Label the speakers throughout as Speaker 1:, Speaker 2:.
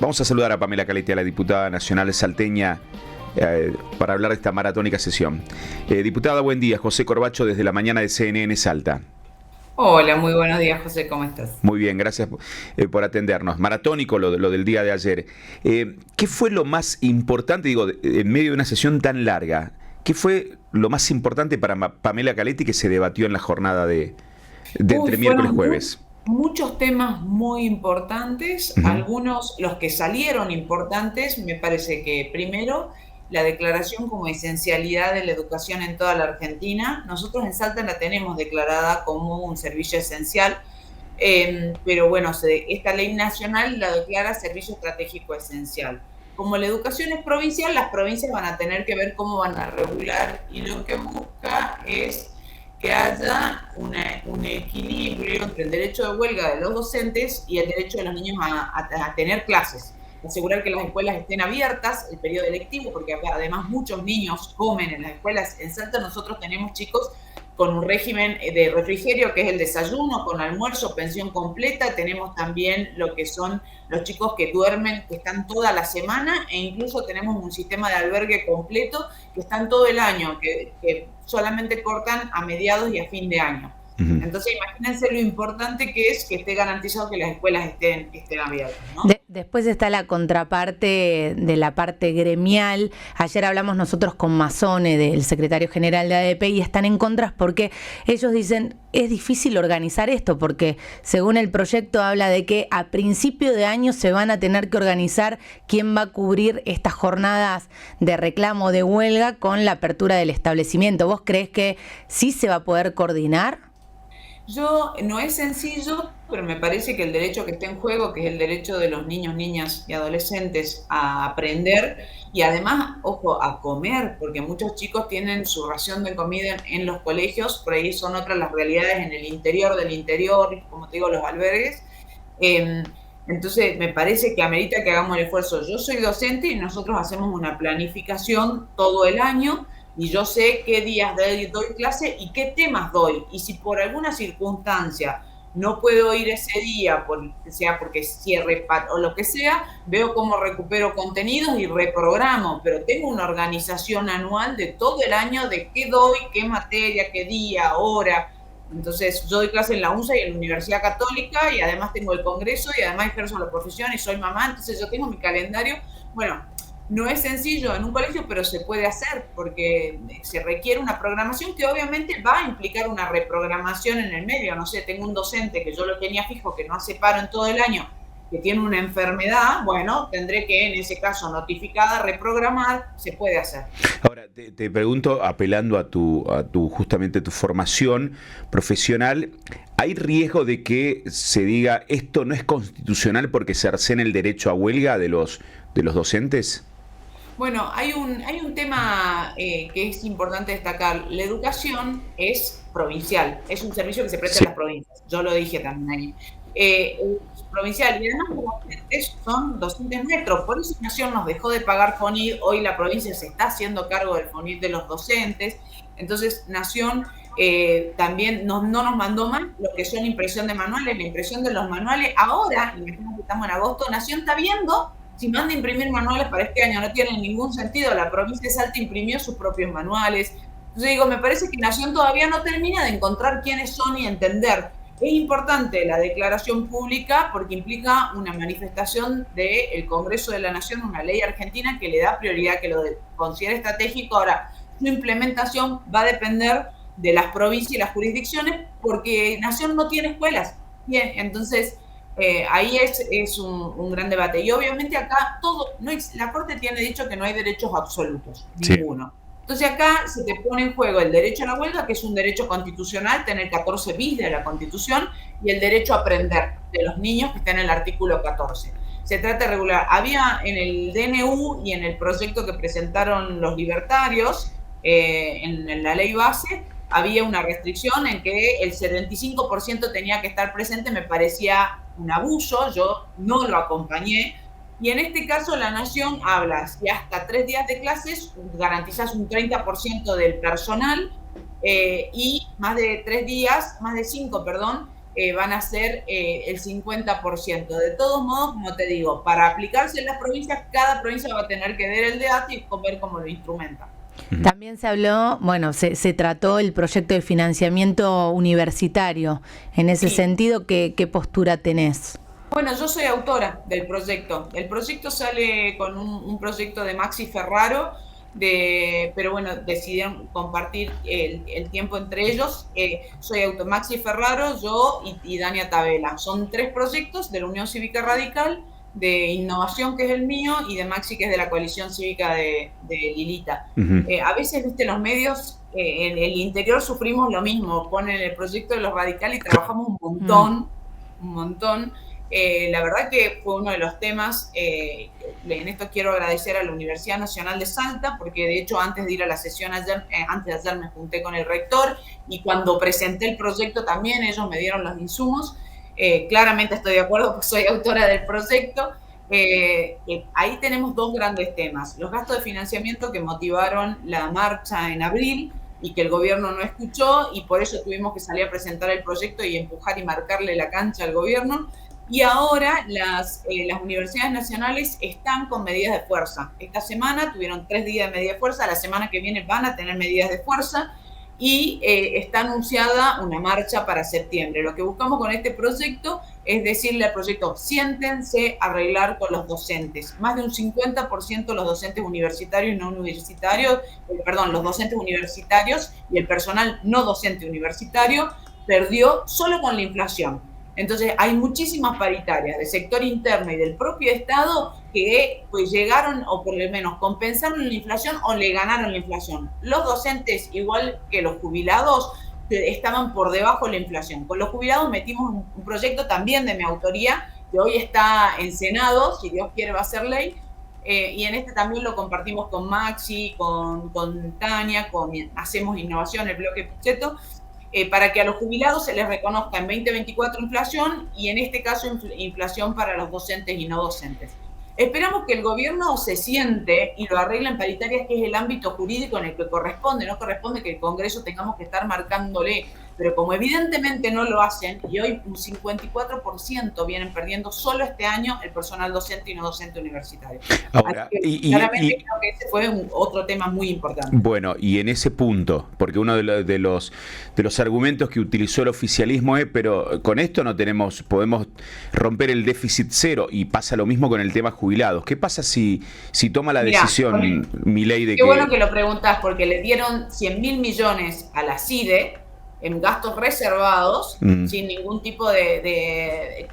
Speaker 1: Vamos a saludar a Pamela Caletti, a la diputada nacional salteña, para hablar de esta maratónica sesión. Diputada, buen día. José Corbacho desde la mañana de CNN Salta.
Speaker 2: Hola, muy buenos días, José, ¿cómo estás?
Speaker 1: Muy bien, gracias por atendernos. Maratónico lo del día de ayer. ¿Qué fue lo más importante, en medio de una sesión tan larga? ¿Qué fue lo más importante para Pamela Caletti que se debatió en la jornada de entre miércoles y jueves?
Speaker 2: Muchos temas muy importantes, algunos, los que salieron importantes, me parece que primero, la declaración como esencialidad de la educación en toda la Argentina. Nosotros en Salta la tenemos declarada como un servicio esencial, pero bueno, esta ley nacional la declara servicio estratégico esencial. Como la educación es provincial, las provincias van a tener que ver cómo van a regular, y lo que busca es que haya un equilibrio entre el derecho de huelga de los docentes y el derecho de los niños a tener clases. Asegurar que las escuelas estén abiertas, el periodo electivo, porque además muchos niños comen en las escuelas. En Salta nosotros tenemos chicos con un régimen de refrigerio, que es el desayuno, con almuerzo, pensión completa. Tenemos también lo que son los chicos que duermen, que están toda la semana, e incluso tenemos un sistema de albergue completo que están todo el año, que solamente cortan a mediados y a fin de año. Entonces, imagínense lo importante que es que esté garantizado que las escuelas estén abiertas, ¿no?
Speaker 3: Después está la contraparte de la parte gremial. Ayer hablamos nosotros con Mazzone, del secretario general de ADP, y están en contra porque ellos dicen es difícil organizar esto, porque según el proyecto habla de que a principio de año se van a tener que organizar quién va a cubrir estas jornadas de reclamo, de huelga, con la apertura del establecimiento. ¿Vos creés que sí se va a poder coordinar?
Speaker 2: No es sencillo, pero me parece que el derecho que está en juego, que es el derecho de los niños, niñas y adolescentes a aprender y además, ojo, a comer, porque muchos chicos tienen su ración de comida en los colegios, por ahí son otras las realidades en el interior del interior, como te digo, los albergues. Entonces, me parece que amerita que hagamos el esfuerzo. Yo soy docente y nosotros hacemos una planificación todo el año, y yo sé qué días doy clase y qué temas doy. Y si por alguna circunstancia no puedo ir ese día, sea porque cierre o lo que sea, veo cómo recupero contenidos y reprogramo. Pero tengo una organización anual de todo el año de qué doy, qué materia, qué día, hora. Entonces, yo doy clase en la UNSA y en la Universidad Católica, y además tengo el congreso, y además ejerzo la profesión y soy mamá. Entonces, yo tengo mi calendario. Bueno, no es sencillo en un colegio, pero se puede hacer porque se requiere una programación que obviamente va a implicar una reprogramación en el medio. No sé, tengo un docente que yo lo tenía fijo, que no hace paro en todo el año, que tiene una enfermedad. Bueno, tendré que en ese caso notificada, reprogramar. Se puede hacer.
Speaker 1: Ahora, te pregunto, apelando a justamente tu formación profesional, ¿hay riesgo de que se diga esto no es constitucional porque cercena el derecho a huelga de los docentes?
Speaker 2: Bueno, hay un tema que es importante destacar. La educación es provincial, es un servicio que se presta a las provincias. Yo lo dije también ahí. Es provincial, y además los docentes son docentes nuestros. Por eso Nación nos dejó de pagar FONID. Hoy la provincia se está haciendo cargo del FONID de los docentes. Entonces, Nación también no nos mandó más lo que son impresión de manuales. La impresión de los manuales ahora, imagínate que estamos en agosto, Nación está viendo si manda a imprimir manuales para este año. No tiene ningún sentido. La provincia de Salta imprimió sus propios manuales. Entonces digo, me parece que Nación todavía no termina de encontrar quiénes son y entender. Es importante la declaración pública porque implica una manifestación del Congreso de la Nación, una ley argentina que le da prioridad, que lo considera estratégico. Ahora, su implementación va a depender de las provincias y las jurisdicciones, porque Nación no tiene escuelas. Bien, entonces ahí es un gran debate. Y obviamente acá la Corte tiene dicho que no hay derechos absolutos, ninguno. Sí. Entonces acá se te pone en juego el derecho a la huelga, que es un derecho constitucional, tener 14 bis de la Constitución, y el derecho a aprender de los niños, que está en el artículo 14. Se trata de regular. Había en el DNU y en el proyecto que presentaron los libertarios, en la ley base, había una restricción en que el 75% tenía que estar presente. Me parecía un abuso, yo no lo acompañé. Y en este caso la Nación habla, si hasta 3 días de clases garantizás un 30% del personal, y más de 3 días, más de 5, perdón, van a ser el 50%. De todos modos, como te digo, para aplicarse en las provincias, cada provincia va a tener que ver el DEAT y ver cómo lo instrumenta.
Speaker 3: También se habló, bueno, se trató el proyecto de financiamiento universitario. En ese sentido, ¿qué postura tenés?
Speaker 2: Bueno, yo soy autora del proyecto. El proyecto sale con un proyecto de Maxi Ferraro, pero bueno, decidieron compartir el tiempo entre ellos. Soy Maxi Ferraro, yo y Dania Tabela. Son 3 proyectos de la Unión Cívica Radical, de Innovación, que es el mío, y de Maxi, que es de la Coalición Cívica de Lilita. A veces, viste, los medios en el interior sufrimos lo mismo, ponen el proyecto de los radicales y trabajamos un montón. La verdad que fue uno de los temas, en esto quiero agradecer a la Universidad Nacional de Salta, porque de hecho antes de ir a la sesión ayer, antes de ayer me junté con el rector, y cuando presenté el proyecto también ellos me dieron los insumos. Claramente estoy de acuerdo porque soy autora del proyecto. Ahí tenemos 2 grandes temas: los gastos de financiamiento que motivaron la marcha en abril y que el gobierno no escuchó, y por eso tuvimos que salir a presentar el proyecto y empujar y marcarle la cancha al gobierno. Y ahora las universidades nacionales están con medidas de fuerza. Esta semana tuvieron 3 días de medida de fuerza, la semana que viene van a tener medidas de fuerza, y está anunciada una marcha para septiembre. Lo que buscamos con este proyecto es decirle al proyecto: siéntense a arreglar con los docentes. Más de un 50% de los docentes universitarios y no universitarios, los docentes universitarios y el personal no docente universitario perdió solo con la inflación. Entonces hay muchísimas paritarias del sector interno y del propio Estado que pues llegaron, o por lo menos compensaron la inflación o le ganaron la inflación. Los docentes, igual que los jubilados, estaban por debajo de la inflación. Con los jubilados metimos un proyecto también de mi autoría, que hoy está en Senado, si Dios quiere va a ser ley, y en este también lo compartimos con Maxi, con Tania, Hacemos Innovación, el bloque Pucheto, para que a los jubilados se les reconozca en 2024 inflación, y en este caso inflación para los docentes y no docentes. Esperamos que el gobierno se siente y lo arregle en paritarias, que es el ámbito jurídico en el que corresponde. No corresponde que el Congreso tengamos que estar marcándole, pero como evidentemente no lo hacen, y hoy un 54% vienen perdiendo solo este año el personal docente y no docente universitario.
Speaker 1: Ahora,
Speaker 2: claramente creo que ese fue otro tema muy importante.
Speaker 1: Bueno, y en ese punto, porque uno de los argumentos que utilizó el oficialismo es: pero con esto podemos romper el déficit cero, y pasa lo mismo con el tema jubilados. ¿Qué pasa si toma la decisión Milei de
Speaker 2: Qué bueno que lo preguntás, porque le dieron 100.000 millones a la CIDE en gastos reservados, sin ningún tipo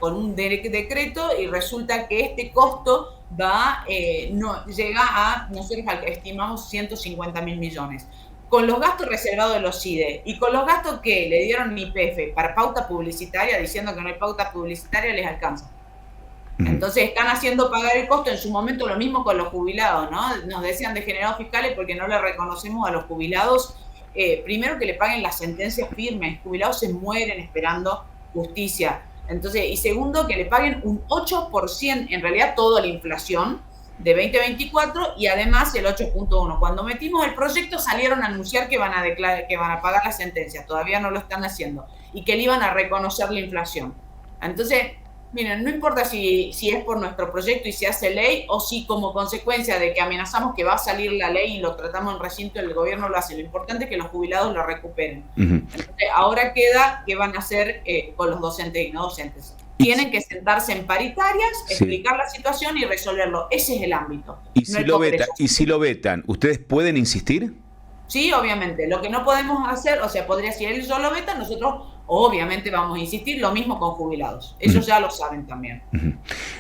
Speaker 2: con un decreto, y resulta que este costo llega a, nosotros estimamos 150.000 millones. Con los gastos reservados de los CIDE y con los gastos que le dieron YPF para pauta publicitaria, diciendo que no hay pauta publicitaria, les alcanza. Entonces están haciendo pagar el costo. En su momento lo mismo con los jubilados, ¿no? Nos decían degenerados fiscales porque no le reconocemos a los jubilados, primero, que le paguen las sentencias firmes. Jubilados se mueren esperando justicia. Entonces, y segundo, que le paguen un 8%, en realidad toda la inflación de 2024, y además el 8.1. Cuando metimos el proyecto salieron a anunciar que van a pagar las sentencias, todavía no lo están haciendo, y que le iban a reconocer la inflación. Entonces, miren, no importa si es por nuestro proyecto y se hace ley, o si como consecuencia de que amenazamos que va a salir la ley y lo tratamos en recinto, el gobierno lo hace. Lo importante es que los jubilados lo recuperen. Entonces, ahora queda qué van a hacer con los docentes y no docentes. Tienen que sentarse en paritarias, explicar la situación y resolverlo. Ese es el ámbito.
Speaker 1: ¿Y si lo vetan, ustedes pueden insistir?
Speaker 2: Sí, obviamente. Lo que no podemos hacer, o sea, si ellos lo vetan, nosotros obviamente vamos a insistir. Lo mismo con jubilados. Ellos ya lo saben también.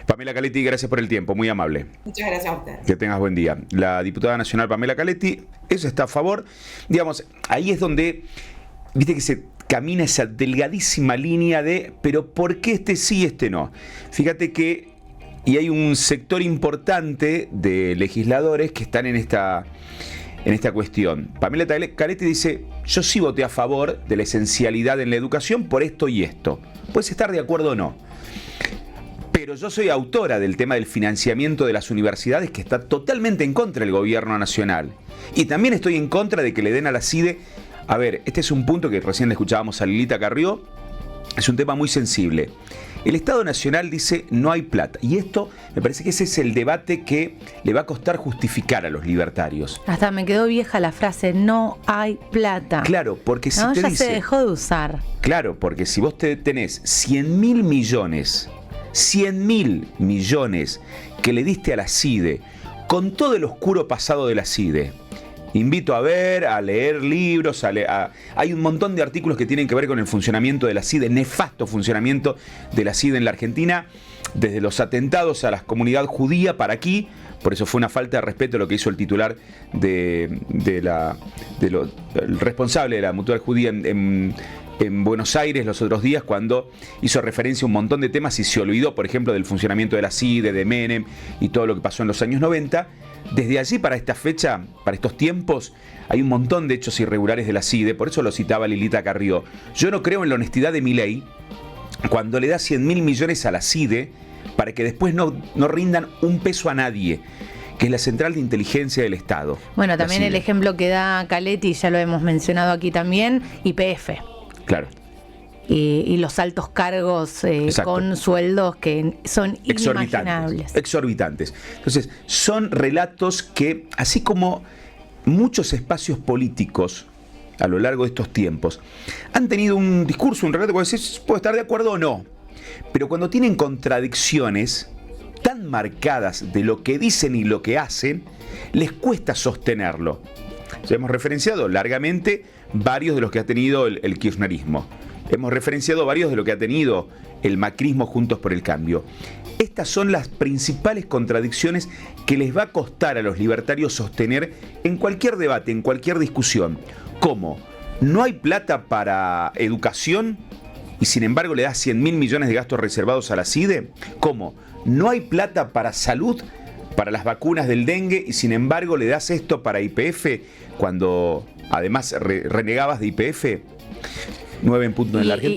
Speaker 1: Pamela Caletti, gracias por el tiempo, muy amable.
Speaker 2: Muchas gracias a ustedes.
Speaker 1: Que tengas buen día. La diputada nacional Pamela Caletti, eso está a favor. Digamos, ahí es donde, viste que se camina esa delgadísima línea de, pero ¿por qué este sí, este no? Fíjate que, y hay un sector importante de legisladores que están en esta cuestión. Pamela Caletti dice: yo sí voté a favor de la esencialidad en la educación por esto y esto. Puedes estar de acuerdo o no, pero yo soy autora del tema del financiamiento de las universidades, que está totalmente en contra del gobierno nacional. Y también estoy en contra de que le den a la CIDE. A ver, este es un punto que recién le escuchábamos a Lilita Carrió, es un tema muy sensible. El Estado Nacional dice no hay plata. Y esto, me parece que ese es el debate que le va a costar justificar a los libertarios.
Speaker 3: Hasta me quedó vieja la frase, no hay plata.
Speaker 1: Claro, porque si
Speaker 3: no,
Speaker 1: te
Speaker 3: ya
Speaker 1: dice...
Speaker 3: se dejó de usar.
Speaker 1: Claro, porque si vos tenés 100.000 millones, 100.000 millones que le diste a la CIDE, con todo el oscuro pasado de la CIDE, invito a ver, a leer libros, hay un montón de artículos que tienen que ver con el funcionamiento de la CIDE, nefasto funcionamiento de la CIDE en la Argentina, desde los atentados a la comunidad judía para aquí. Por eso fue una falta de respeto lo que hizo el titular el responsable de la Mutual Judía en Buenos Aires los otros días, cuando hizo referencia a un montón de temas y se olvidó, por ejemplo, del funcionamiento de la CIDE, de Menem y todo lo que pasó en los años 90. Desde allí para esta fecha, para estos tiempos, hay un montón de hechos irregulares de la CIDE, por eso lo citaba Lilita Carrió. Yo no creo en la honestidad de Milei cuando le da 100.000 millones a la CIDE para que después no rindan un peso a nadie, que es la Central de Inteligencia del Estado.
Speaker 3: Bueno, también el ejemplo que da Caletti, ya lo hemos mencionado aquí también, YPF.
Speaker 1: Claro.
Speaker 3: Y los altos cargos con sueldos que son inimaginables.
Speaker 1: Exorbitantes. Entonces, son relatos que, así como muchos espacios políticos a lo largo de estos tiempos han tenido un discurso, un relato, puedo estar de acuerdo o no, pero cuando tienen contradicciones tan marcadas de lo que dicen y lo que hacen, les cuesta sostenerlo. Ya hemos referenciado largamente varios de los que ha tenido el kirchnerismo. Hemos referenciado varios de lo que ha tenido el macrismo Juntos por el Cambio. Estas son las principales contradicciones que les va a costar a los libertarios sostener en cualquier debate, en cualquier discusión. ¿Cómo? ¿No hay plata para educación y sin embargo le das 100.000 millones de gastos reservados a la CIDE? ¿Cómo? ¿No hay plata para salud, para las vacunas del dengue y sin embargo le das esto para YPF cuando además renegabas de YPF? 9 en punto en la Argentina.